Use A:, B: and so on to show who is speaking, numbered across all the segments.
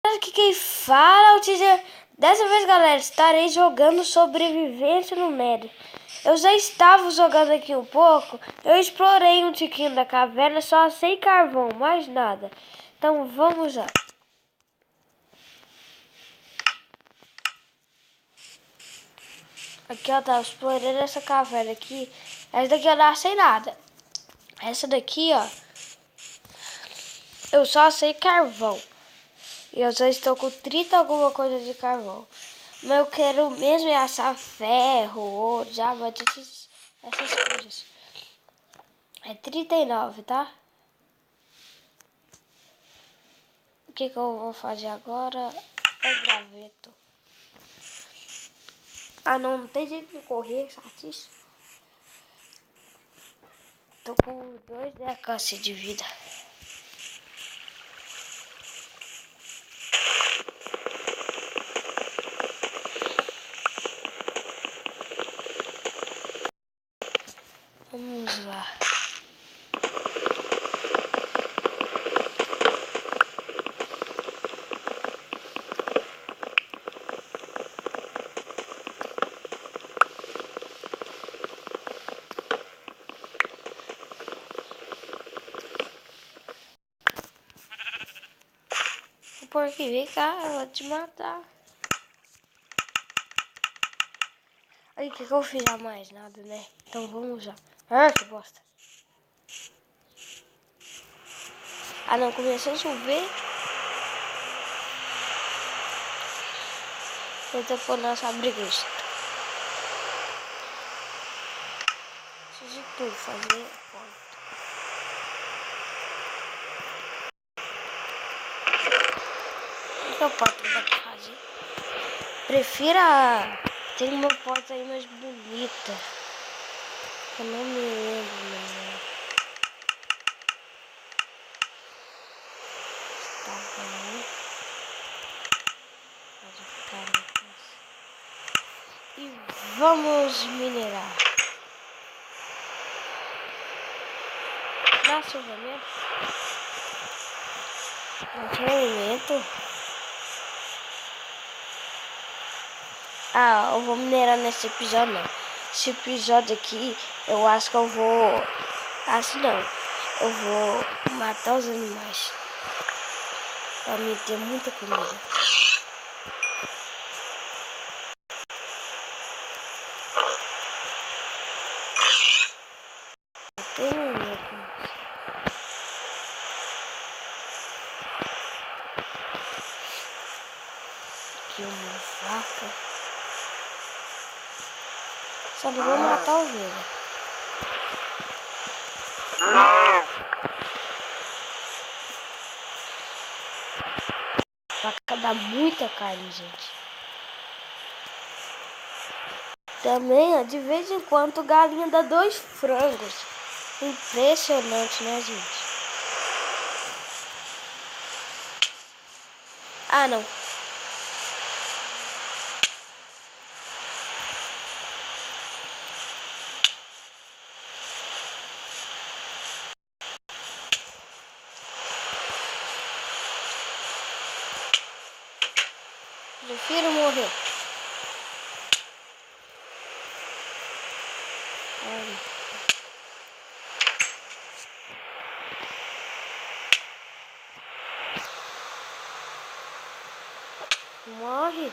A: Aqui quem fala, o teaser. Dessa vez, galera, estarei jogando sobrevivência no Nether. Eu já estava jogando aqui um pouco. Eu explorei um tiquinho da caverna, só sem carvão, mais nada. Então vamos lá. Aqui, ó, tá explorando essa caverna aqui. Essa daqui eu não achei nada. Essa daqui, ó, eu só achei carvão. E eu já estou com 30 alguma coisa de carvão. Mas eu quero mesmo é achar ferro, ouro, diamante, essas coisas. É 39, tá? O que eu vou fazer agora é graveto. Ah, não tem jeito de correr, chatis. Tô com 2 alcance de vida. Vamos lá. O porquinho, vem cá, eu vou te matar. Aí, o que eu fiz a mais? Nada, né? Então vamos lá. Ah, que bosta. Ah, não, começou a chover. Vou ter que pôr nossa briga. Preciso de tudo, fazer porta. O que a porta dá pra fazer? Prefira. Tem uma porta aí mais bonita. Eu não me lembro, né? Tá bom. Pode ficar e vamos minerar. Dá salvamento? Não tem alimento? Ah, eu vou minerar nesse episódio não. Esse episódio aqui, eu acho que eu vou... Acho não. Eu vou matar os animais. Pra me ter muita comida. Tem um aqui uma vaca. Só não vou matar a ovelha. Vaca dá muita carne, gente. Também, ó, de vez em quando, galinha dá 2 frangos. Impressionante, né, gente? Ah, não. Prefiro morrer. Olha. Morre.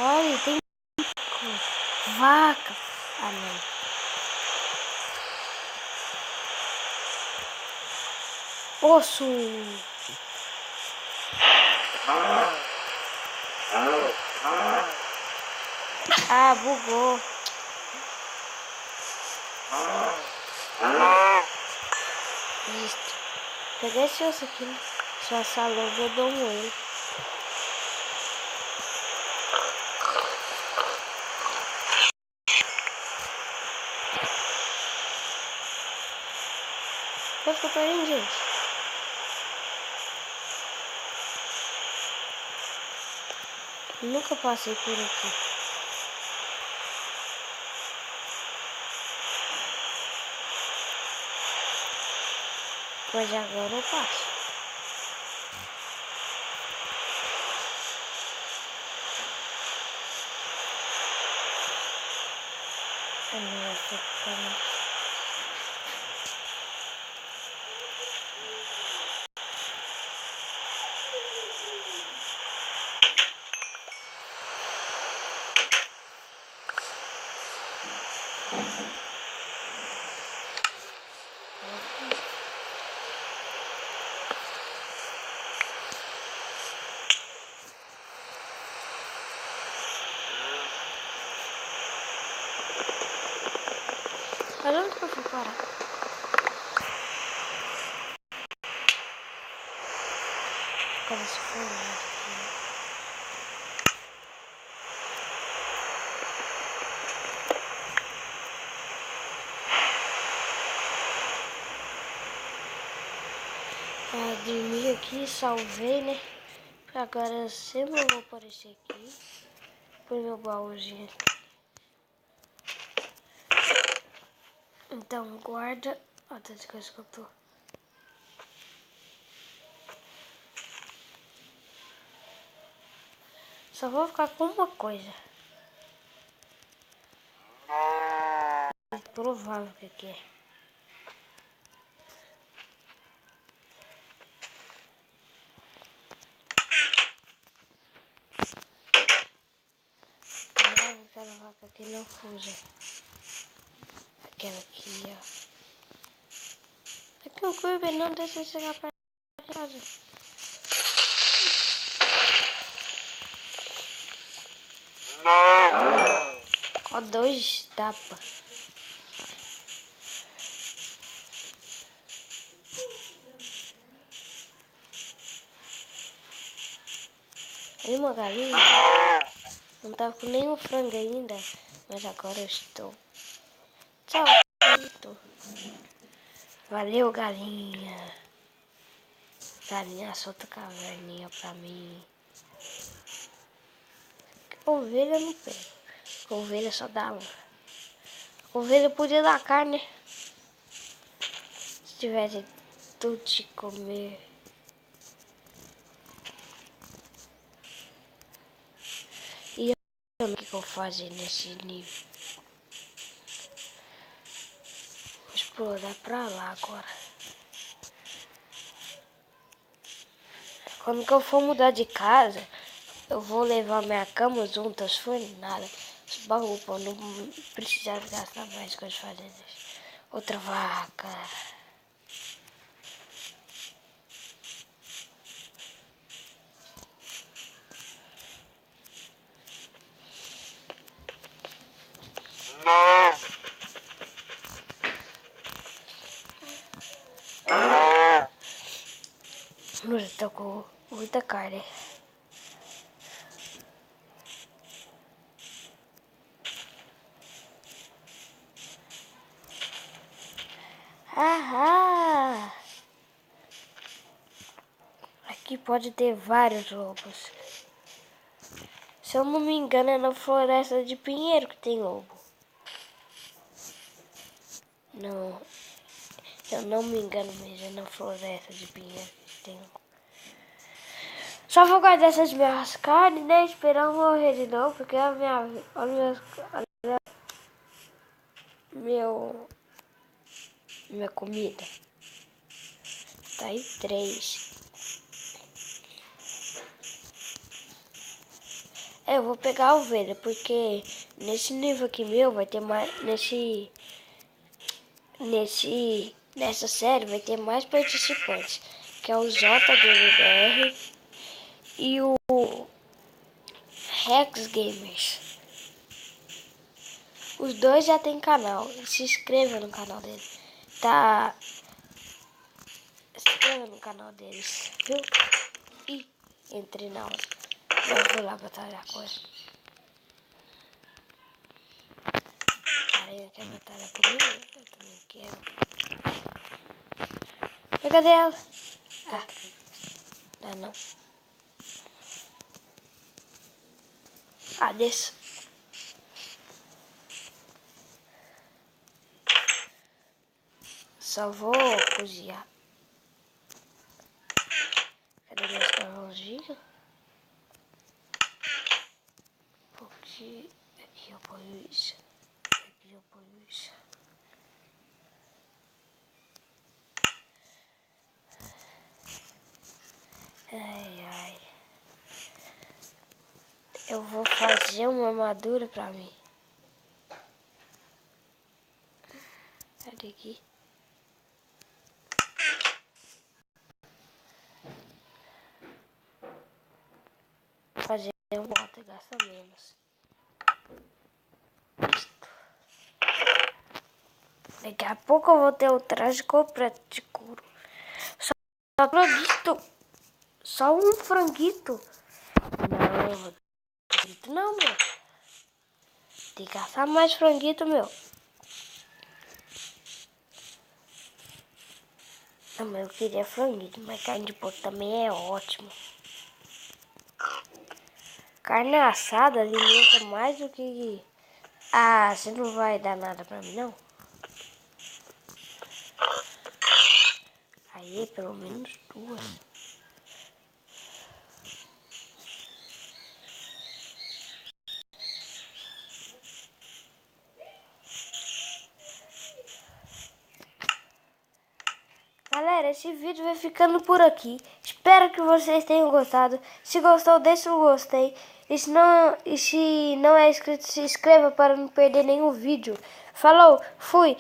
A: Olha, tem vaca. Ah, não. Poço. Ah, bugou. Listo. Peguei esse osso aqui, né? Só salão, eu dou ele. coisa que eu tô indo, gente. Nunca passei por aqui. Mas agora eu passo. Olha onde que eu fui parar. Como se for aqui. Dormi aqui, salvei, né? Agora sempre eu vou aparecer aqui. Põe meu baúzinho. Então guarda. Olha as coisas que eu tô. Só vou ficar com uma coisa. É provável que é. Não, aquela vaca aqui não fuja. Aquela aqui, ó. Aqui o Kirby não deixa eu chegar perto de casa. Ó, 2 tapas. Aí uma galinha. Não tava com nenhum frango ainda. Mas agora eu estou. Tchau, galinha. Valeu, galinha. Galinha, solta caverninha pra mim. Ovelha eu não pego. Ovelha só dá uma. Ovelha podia dar carne. Se tivesse tudo de comer. E eu não sei o que eu vou fazer nesse nível. Vou explorar pra lá agora. Quando que eu for mudar de casa, eu vou levar minha cama junto, as nada. Os baús pra não precisar gastar mais coisas fazendo isso. Outra vaca. Nossa, tô com muita carne. Ah! Aqui pode ter vários lobos. Se eu não me engano, é na floresta de Pinheiro que tem lobo. Não, eu não me engano mesmo, é na floresta de Pinheiro que tem lobo. Só vou guardar essas minhas carnes, né? Esperar eu morrer de novo, porque a minha comida tá aí 3. Eu vou pegar a ovelha, porque nesse nível aqui meu vai ter mais. Nessa série vai ter mais participantes, que é o JDBR e o Rex Gamers. Os dois já tem canal. Se inscreva no canal dele. Tá. Se inscreva no canal deles, viu? E entre na hora. Eu vou lá batalhar com ele. Aranha quer batalhar comigo? Eu também quero. Cadê ela? Ah, não. Ah, desça. Só vou cozinhar. Cadê meu escarrãozinho? Aqui eu ponho isso. Aqui eu ponho isso. Ai. Eu vou fazer uma armadura pra mim. Cadê aqui? Fazer um bota, gasta menos. Isto. Daqui a pouco eu vou ter o traje completo de couro. Só um franguito. Não, meu. Tem que caçar mais franguito, meu. Não, mas eu queria franguito, mas carne de porco também é ótimo. Carne assada alimenta mais do que... Ah, você não vai dar nada pra mim, não? Aí, pelo menos 2. Galera, esse vídeo vai ficando por aqui. Espero que vocês tenham gostado. Se gostou, deixa um gostei. E se não é inscrito, se inscreva para não perder nenhum vídeo. Falou, fui.